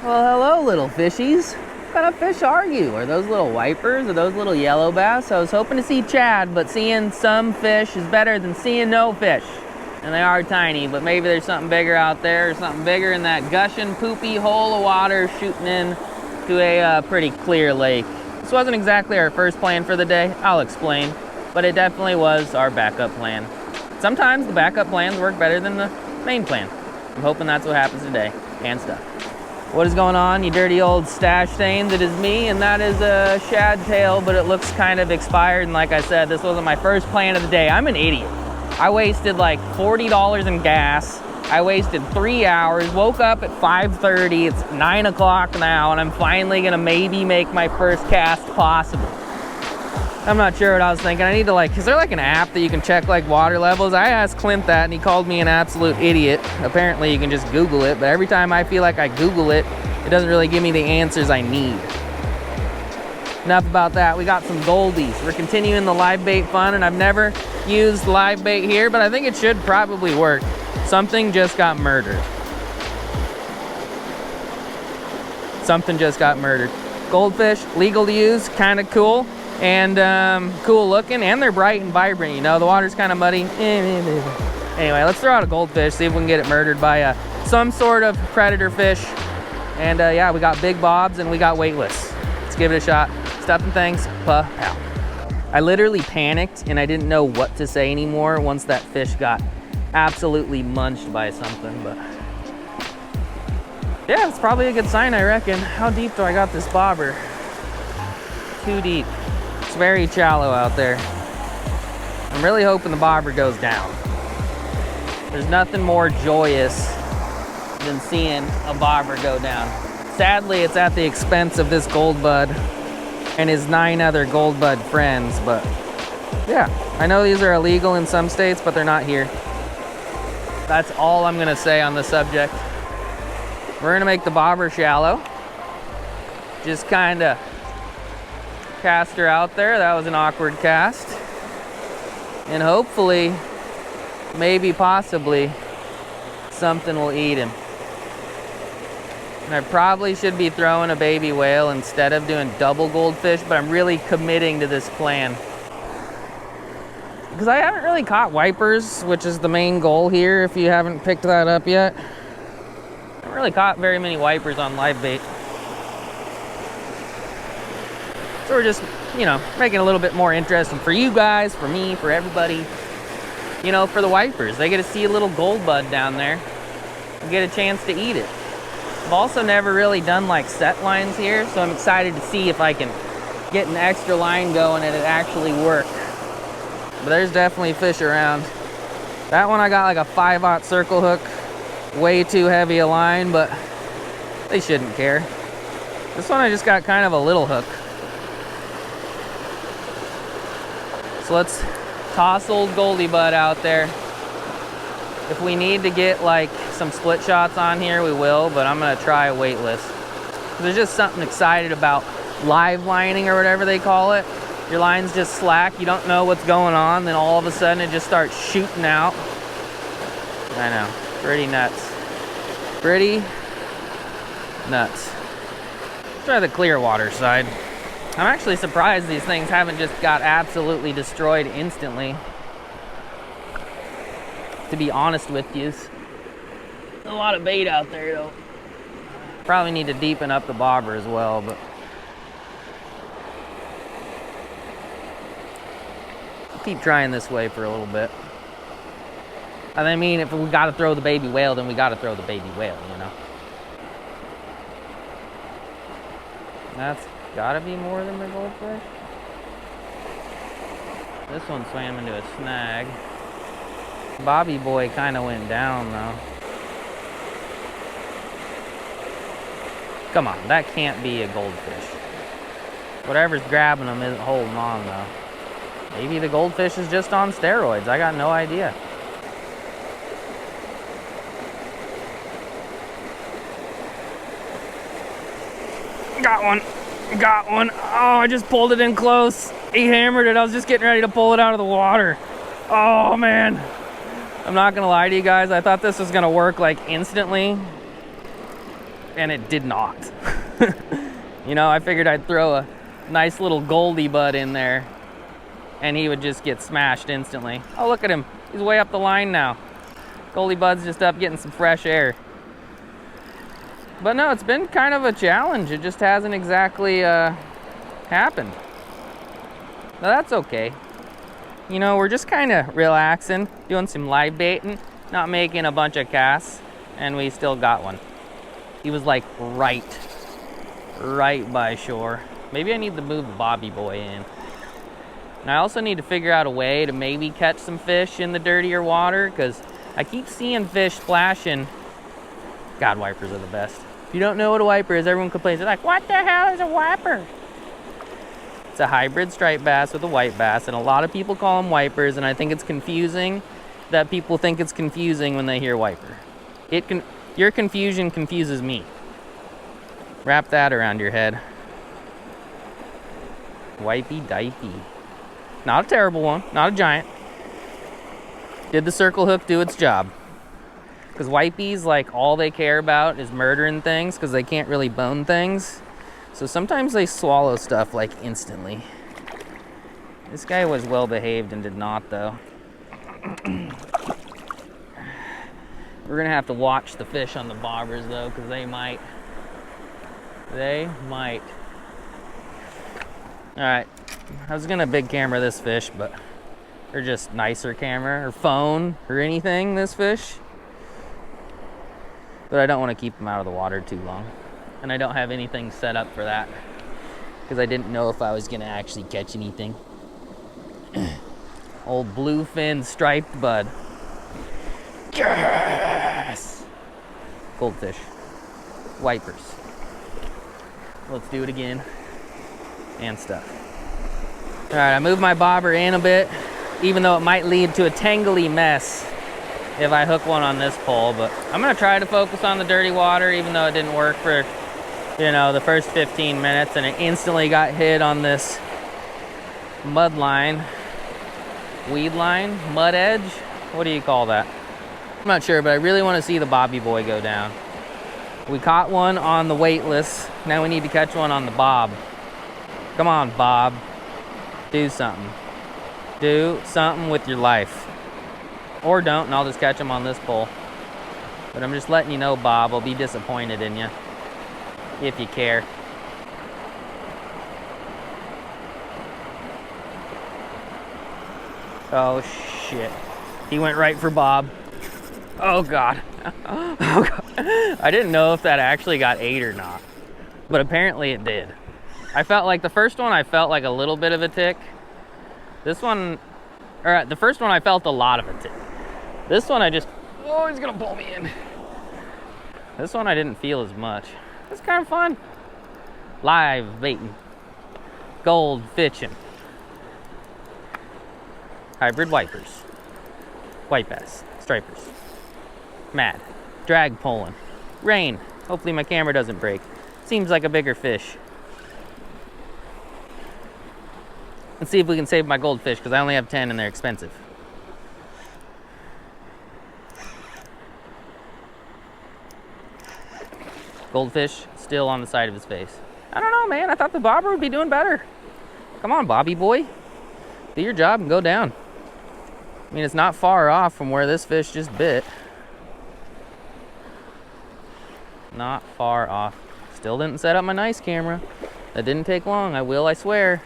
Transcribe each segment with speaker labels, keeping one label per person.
Speaker 1: Well, hello, little fishies. What kind of fish are you? Are those little wipers? Are those little yellow bass? I was hoping to see Chad, but seeing some fish is better than seeing no fish. And they are tiny, but maybe there's something bigger out there, or something bigger in that gushing, poopy hole of water shooting in to a pretty clear lake. This wasn't exactly our first plan for the day, I'll explain, but it definitely was our backup plan. Sometimes the backup plans work better than the main plan. I'm hoping that's what happens today, and stuff. What is going on, you dirty old stash stains? It is me, and that is a shad tail, but it looks kind of expired, and like I said, this wasn't my first plan of the day. I'm an idiot. I wasted like $40 in gas. I wasted 3 hours, woke up at 5:30, it's 9 o'clock now, and I'm finally gonna maybe make my first cast possible. I'm not sure what I was thinking. I need to is there like an app that you can check like water levels? I asked Clint that and he called me an absolute idiot. Apparently you can just Google it, but every time I feel like I Google it, it doesn't really give me the answers I need. Enough about that. We got some goldies. We're continuing the live bait fun, and I've never used live bait here, but I think it should probably work. Something just got murdered. Something just got murdered. Goldfish, legal to use, kind of cool. And cool looking, and they're bright and vibrant, you know. The water's kind of muddy. Anyway, let's throw out a goldfish, see if we can get it murdered by some sort of predator fish. And yeah, we got big bobs and we got weightless. Let's give it a shot. Stuffing things, pow. I literally panicked and I didn't know what to say anymore once that fish got absolutely munched by something, but yeah, it's probably a good sign, I reckon. How deep do I got this bobber? Too deep. It's very shallow out there. I'm really hoping the bobber goes down. There's nothing more joyous than seeing a bobber go down. Sadly, it's at the expense of this gold bud and his 9 other gold bud friends, but yeah, I know these are illegal in some states, but they're not here. That's all I'm gonna say on the subject. We're gonna make the bobber shallow. Just kinda cast her out there. That was an awkward cast. And hopefully, maybe possibly, something will eat him. And I probably should be throwing a baby whale instead of doing double goldfish, but I'm really committing to this plan. Because I haven't really caught wipers, which is the main goal here, if you haven't picked that up yet. I haven't really caught very many wipers on live bait. So we're just, you know, making it a little bit more interesting for you guys, for me, for everybody. You know, for the wipers. They get to see a little gold bud down there and get a chance to eat it. I've also never really done like set lines here, so I'm excited to see if I can get an extra line going and it actually work. But there's definitely fish around. That one I got like a 5/0 circle hook. Way too heavy a line, but they shouldn't care. This one I just got kind of a little hook. So let's toss old Goldie Bud out there. If we need to get like some split shots on here, we will, but I'm gonna try weightless. There's just something excited about live lining or whatever they call it. Your line's just slack, you don't know what's going on, then all of a sudden it just starts shooting out. I know, pretty nuts. Pretty nuts. Let's try the clear water side. I'm actually surprised these things haven't just got absolutely destroyed instantly. To be honest with you. A lot of bait out there though. Probably need to deepen up the bobber as well, but I'll keep trying this way for a little bit. And I mean, if we gotta throw the baby whale, then we gotta throw the baby whale, you know? That's gotta be more than the goldfish. This one swam into a snag. Bobby boy kind of went down though. Come on, that can't be a goldfish. Whatever's grabbing them isn't holding on though. Maybe the goldfish is just on steroids. I got no idea. Got one. Got one. Oh, I just pulled it in close. He hammered it. I was just getting ready to pull it out of the water. Oh, man. I'm not going to lie to you guys. I thought this was going to work like instantly. and it did not. You know, I figured I'd throw a nice little Goldie bud in there and he would just get smashed instantly. Oh, look at him. He's way up the line now. Goldie bud's just up getting some fresh air. But no, it's been kind of a challenge. It just hasn't exactly happened. Now that's okay. You know, we're just kind of relaxing, doing some live baiting, not making a bunch of casts, and we still got one. He was like right by shore. Maybe I need to move the bobby boy in. And I also need to figure out a way to maybe catch some fish in the dirtier water, because I keep seeing fish splashing. God, wipers are the best. If you don't know what a wiper is, everyone complains. They're like, what the hell is a wiper? It's a hybrid striped bass with a white bass, and a lot of people call them wipers, and I think it's confusing that people think it's confusing when they hear wiper. Your confusion confuses me. Wrap that around your head. Wipey dipey. Not a terrible one, not a giant. Did the circle hook do its job? Because wipies, like, all they care about is murdering things because they can't really bone things. So sometimes they swallow stuff like instantly. This guy was well behaved and did not, though. We're gonna have to watch the fish on the bobbers though, because they might. All right, I was gonna big camera this fish, but, or just nicer camera or phone or anything this fish. But I don't want to keep them out of the water too long. And I don't have anything set up for that, because I didn't know if I was gonna actually catch anything. Old bluefin striped bud. Yes! Goldfish. Wipers. Let's do it again. And stuff. All right, I moved my bobber in a bit, even though it might lead to a tangly mess if I hook one on this pole, but I'm gonna try to focus on the dirty water, even though it didn't work for, you know, the first 15 minutes, and it instantly got hit on this mud line, weed line, mud edge. What do you call that? I'm not sure, but I really want to see the bobby boy go down. We caught one on the weightless. Now we need to catch one on the bob. Come on, Bob. Do something. Do something with your life. Or don't, and I'll just catch him on this pole. But I'm just letting you know, Bob, I'll be disappointed in you. If you care. Oh, shit. He went right for Bob. Oh, God. Oh, God. I didn't know if that actually got ate or not. But apparently it did. I felt like the first one, I felt like a little bit of a tick. This one, or the first one, I felt a lot of a tick. This one, I just, oh, he's gonna pull me in. This one, I didn't feel as much. It's kind of fun. Live baiting. Gold fishing. Hybrid wipers. White bass. Stripers. Mad. Drag pulling. Rain. Hopefully my camera doesn't break. Seems like a bigger fish. Let's see if we can save my goldfish, because I only have 10 and they're expensive. Goldfish still on the side of his face. I don't know, man. I thought the bobber would be doing better. Come on, Bobby boy. Do your job and go down. I mean, it's not far off from where this fish just bit. Not far off. Still didn't set up my nice camera. That didn't take long. I will, I swear.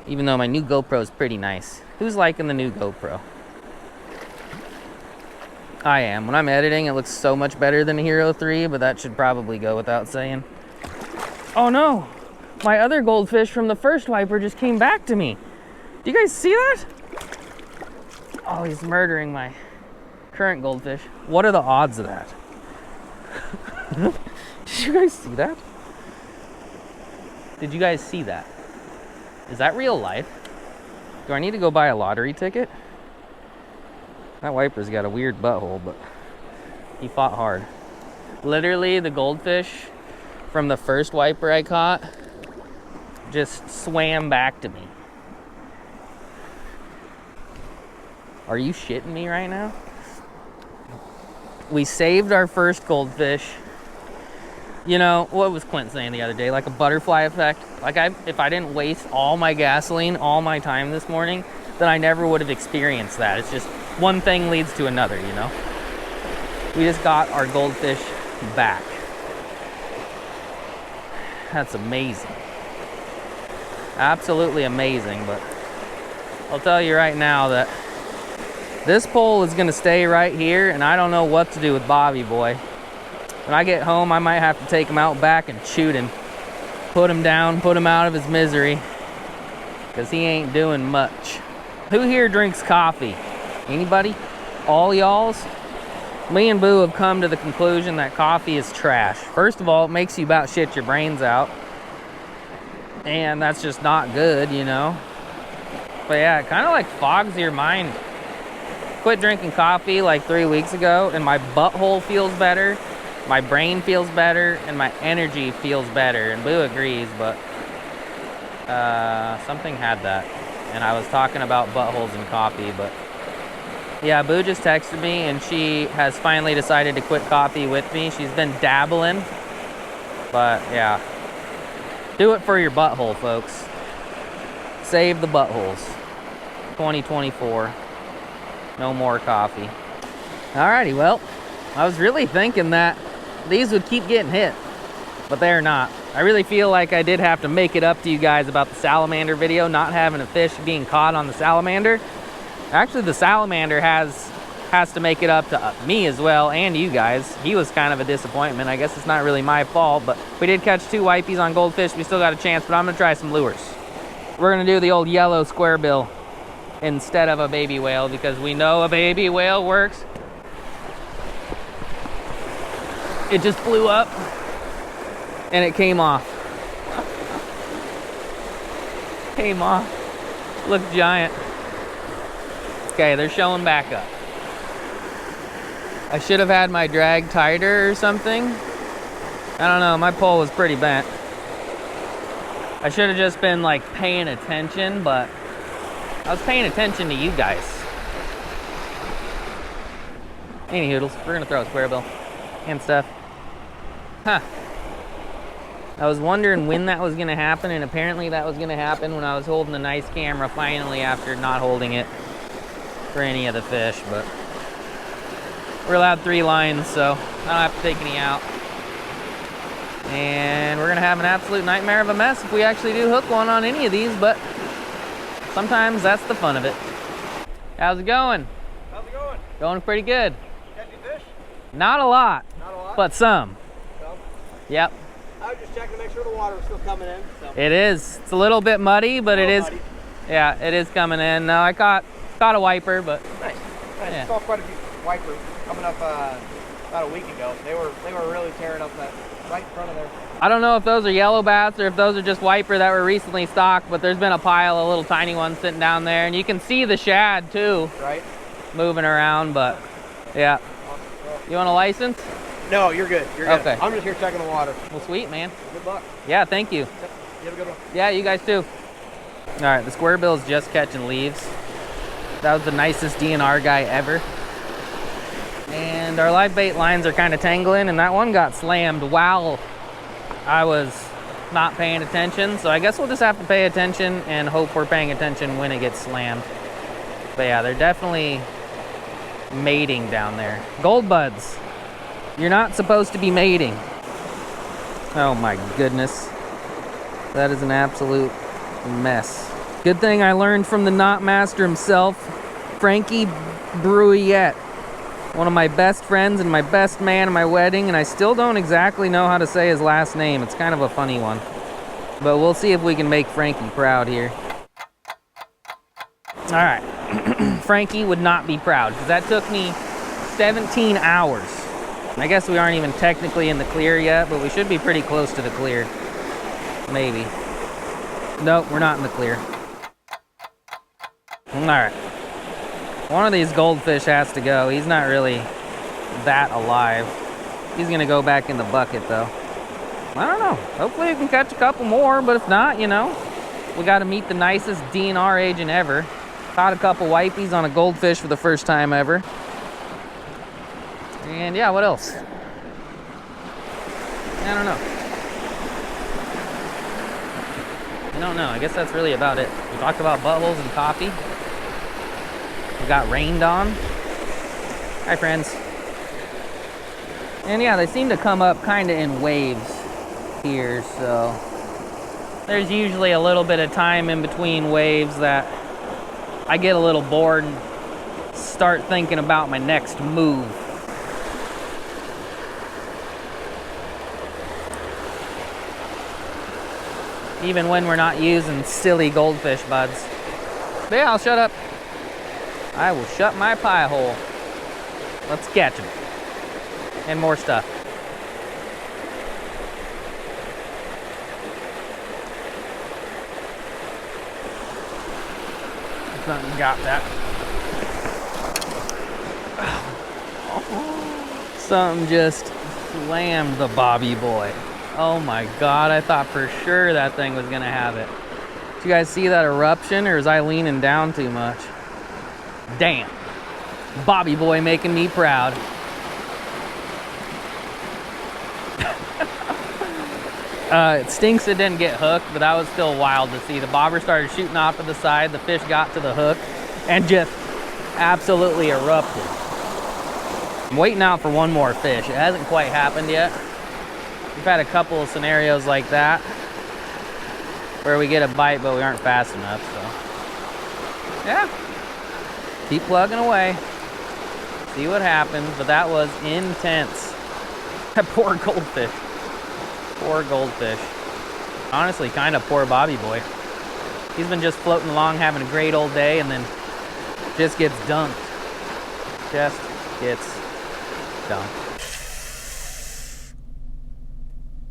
Speaker 1: Even though my new GoPro is pretty nice. Who's liking the new GoPro? I am. When I'm editing, it looks so much better than the Hero 3, but that should probably go without saying. Oh no! My other goldfish from the first wiper just came back to me. Do you guys see that? Oh, he's murdering my current goldfish. What are the odds of that? Did you guys see that? Did you guys see that? Is that real life? Do I need to go buy a lottery ticket? That wiper's got a weird butthole, but he fought hard. Literally, the goldfish from the first wiper I caught just swam back to me. Are you shitting me right now? We saved our first goldfish You know, what was Clint saying the other day? Like a butterfly effect. Like if I didn't waste all my gasoline, all my time this morning, then I never would have experienced that. It's just one thing leads to another, you know? We just got our goldfish back. That's amazing. Absolutely amazing, but I'll tell you right now that this pole is gonna stay right here, and I don't know what to do with Bobby boy. When I get home, I might have to take him out back and shoot him. Put him down, put him out of his misery, because he ain't doing much. Who here drinks coffee? Anybody? All y'alls? Me and Boo have come to the conclusion that coffee is trash. First of all, it makes you about shit your brains out. And that's just not good, you know? But yeah, it kind of like fogs your mind. Quit drinking coffee like 3 weeks ago, and my butthole feels better. My brain feels better, and my energy feels better, and Boo agrees, but something had that. And I was talking about buttholes and coffee, but yeah, Boo just texted me, and she has finally decided to quit coffee with me. She's been dabbling, but yeah. Do it for your butthole, folks. Save the buttholes. 2024. No more coffee. Alrighty, well, I was really thinking that these would keep getting hit, but they're not. I really feel like I did have to make it up to you guys about the salamander video, not having a fish being caught on the salamander. Actually, the salamander has to make it up to me as well, and you guys. He was kind of a disappointment. I guess it's not really my fault, but we did catch 2 wipies on goldfish. We still got a chance, but I'm gonna try some lures. We're gonna do the old yellow square bill instead of a baby whale, because we know a baby whale works. It just flew up and it came off. Came off. Looked giant. Okay, they're showing back up. I should have had my drag tighter or something. I don't know, my pole was pretty bent. I should have just been like paying attention, but I was paying attention to you guys. Any hoodles, we're gonna throw a square bill and stuff. Huh. I was wondering when that was gonna happen, and apparently that was gonna happen when I was holding the nice camera finally, after not holding it for any of the fish. But we're allowed 3 lines, so I don't have to take any out. And we're gonna have an absolute nightmare of a mess if we actually do hook one on any of these, but sometimes that's the fun of it. How's it going?
Speaker 2: How's it going?
Speaker 1: Going pretty good.
Speaker 2: Catch any fish?
Speaker 1: Not a lot.
Speaker 2: Not a lot?
Speaker 1: But some.
Speaker 2: Some?
Speaker 1: Yep.
Speaker 2: I was just checking to make sure the water was still coming in. So.
Speaker 1: It is. It's a little bit muddy, but it is.
Speaker 2: Muddy.
Speaker 1: Yeah, it is coming in. No, I caught a wiper, but
Speaker 2: Nice.
Speaker 1: Yeah.
Speaker 2: I saw quite a few wipers coming up about a week ago. They were really tearing up that right in front of there.
Speaker 1: I don't know if those are yellow bass or if those are just wiper that were recently stocked, but there's been a pile of little tiny ones sitting down there, and you can see the shad too.
Speaker 2: Right.
Speaker 1: Moving around, but yeah.
Speaker 2: Awesome.
Speaker 1: You want a license?
Speaker 2: No, you're good. You're good.
Speaker 1: Okay.
Speaker 2: I'm just here checking the water.
Speaker 1: Well, sweet, man.
Speaker 2: Good luck.
Speaker 1: Yeah, thank you.
Speaker 2: Yep. You have a good one.
Speaker 1: Yeah, you guys too. All right, the square bill is just catching leaves. That was the nicest DNR guy ever. And our live bait lines are kind of tangling, and that one got slammed while I was not paying attention. So I guess we'll just have to pay attention and hope we're paying attention when it gets slammed. But yeah, they're definitely mating down there. Gold buds, you're not supposed to be mating. Oh my goodness. That is an absolute mess. Good thing I learned from the knot master himself, Frankie Bruyette. One of my best friends and my best man at my wedding, and I still don't exactly know how to say his last name. It's kind of a funny one. But we'll see if we can make Frankie proud here. All right. Frankie would not be proud, because that took me 17 hours. I guess we aren't even technically in the clear yet, but we should be pretty close to the clear. Maybe. Nope, we're not in the clear. All right. One of these goldfish has to go. He's not really that alive. He's gonna go back in the bucket though. I don't know. Hopefully we can catch a couple more, but if not, you know, we gotta meet the nicest DNR agent ever. Caught a couple wipies on a goldfish for the first time ever. And yeah, what else? I don't know. I don't know. I guess that's really about it. We talked about buttholes and coffee. We got rained on. Hi, friends. And yeah, they seem to come up kind of in waves here, so there's usually a little bit of time in between waves that I get a little bored and start thinking about my next move. Even when we're not using silly goldfish buds. But yeah, I'll shut up. I will shut my pie hole. Let's catch them. And more stuff. Something got that. Something just slammed the bobby boy. Oh my God, I thought for sure that thing was gonna have it. Did you guys see that eruption, or is I leaning down too much? Damn. Bobby boy making me proud. It stinks it didn't get hooked, but that was still wild to see. The bobber started shooting off to the side, the fish got to the hook, and just absolutely erupted. I'm waiting out for one more fish. It hasn't quite happened yet. We've had a couple of scenarios like that where we get a bite, but we aren't fast enough, so. Yeah, keep plugging away. See what happens, but that was intense. That poor goldfish. Poor goldfish. Honestly, kind of poor bobby boy. He's been just floating along, having a great old day, and then just gets dumped. Just gets dumped.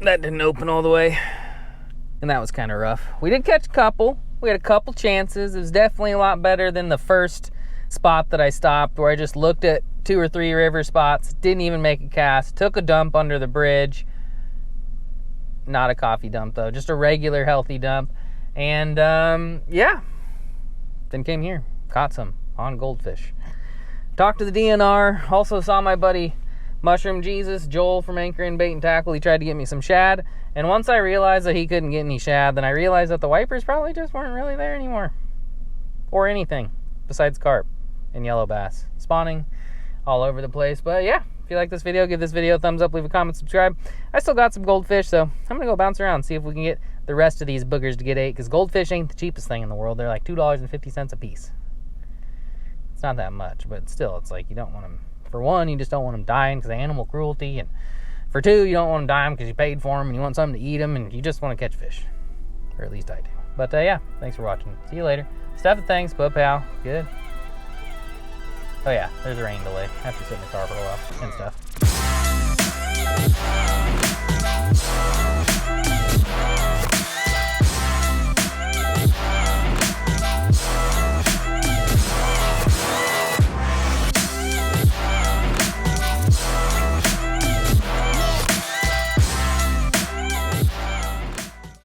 Speaker 1: That didn't open all the way, and that was kind of rough. We did catch a couple. We had a couple chances. It was definitely a lot better than the first spot that I stopped, where I just looked at 2 or 3 river spots, didn't even make a cast, took a dump under the bridge. Not a coffee dump though, just a regular healthy dump. And yeah, then came here, caught some on goldfish. Talked to the DNR, also saw my buddy Mushroom Jesus, Joel from Anchor and Bait and Tackle. He tried to get me some shad, and once I realized that he couldn't get any shad, then I realized that the wipers probably just weren't really there anymore. Or anything besides carp and yellow bass. Spawning all over the place. But yeah, if you like this video, give this video a thumbs up, leave a comment, subscribe. I still got some goldfish, so I'm gonna go bounce around and see if we can get the rest of these boogers to get ate, because goldfish ain't the cheapest thing in the world. They're like $2.50 a piece. It's not that much, but still, it's like you don't want them. For one, you just don't want them dying because of animal cruelty, and for two, you don't want them dying because you paid for them and you want something to eat them, and you just want to catch fish. Or at least I do. But yeah, thanks for watching. See you later. Stuff and thanks, bud pal. Good. Oh yeah, there's a rain delay. I have to sit in the car for a while and stuff.